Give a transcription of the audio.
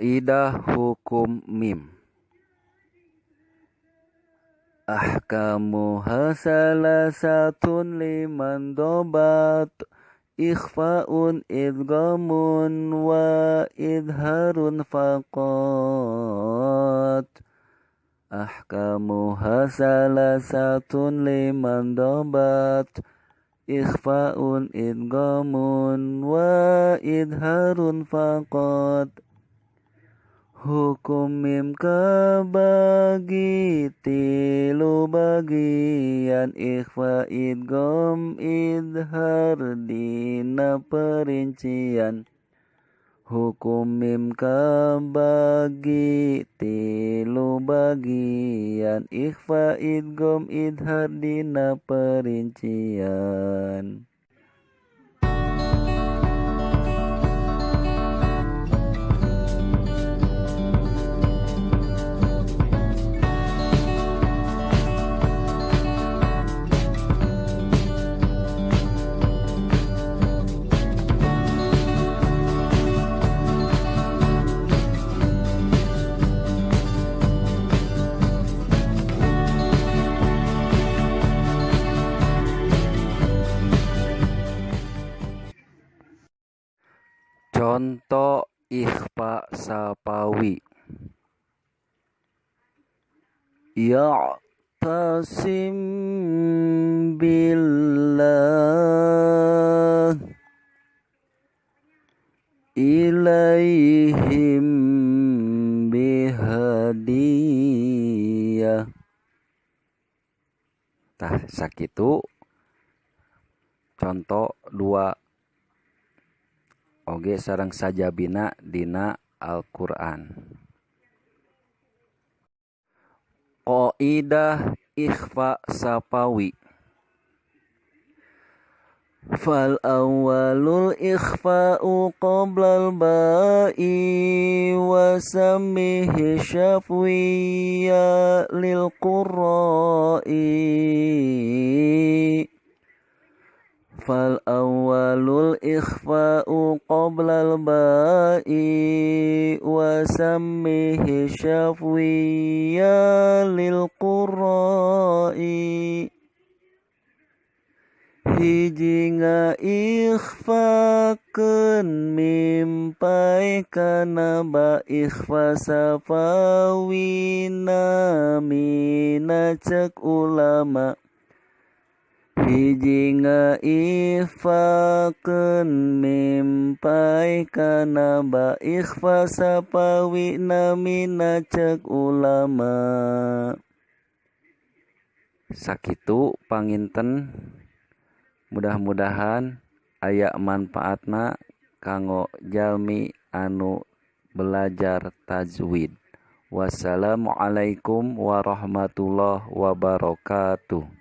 Qaidah hukum mim. Ahkamuha salasatun liman dobat, ikhfa'un idgamun wa idharun faqat. Ahkamuha salasatun liman dobat, ikhfa'un idgamun wa idharun faqat. Hukum mim kabagi tilu bagian, ikhfa idgham idhar dina perincian. Hukum mim kabagi tilu bagian, ikhfa idgham idhar dina perincian. Contoh ikhfa sapawi. Ya'tasim billah ilaihim bihadiyah. Tah sakitu contoh dua oge sareng sajabina dina Al-Qur'an. Qaidah ikhfa sapawi. Fal awwalul ikhfa'u qoblal ba'i wa sammihi syafwiyya lil qurra'i. Fal awwalul ikhfa'u qoblal ba'i wa sammihi syafwiyya lil qurra'i. Hiji ngaikhfakeun mim pai kana ba, ikhfa safawina mina cek ulama. Hiji ngaikhfakeun mim pai kana ba, ikhfa safawina mina cek ulama. Sakitu panginten, mudah-mudahan aya manfaatna kanggo jalmi anu belajar tajwid. Wassalamualaikum warahmatullahi wabarakatuh.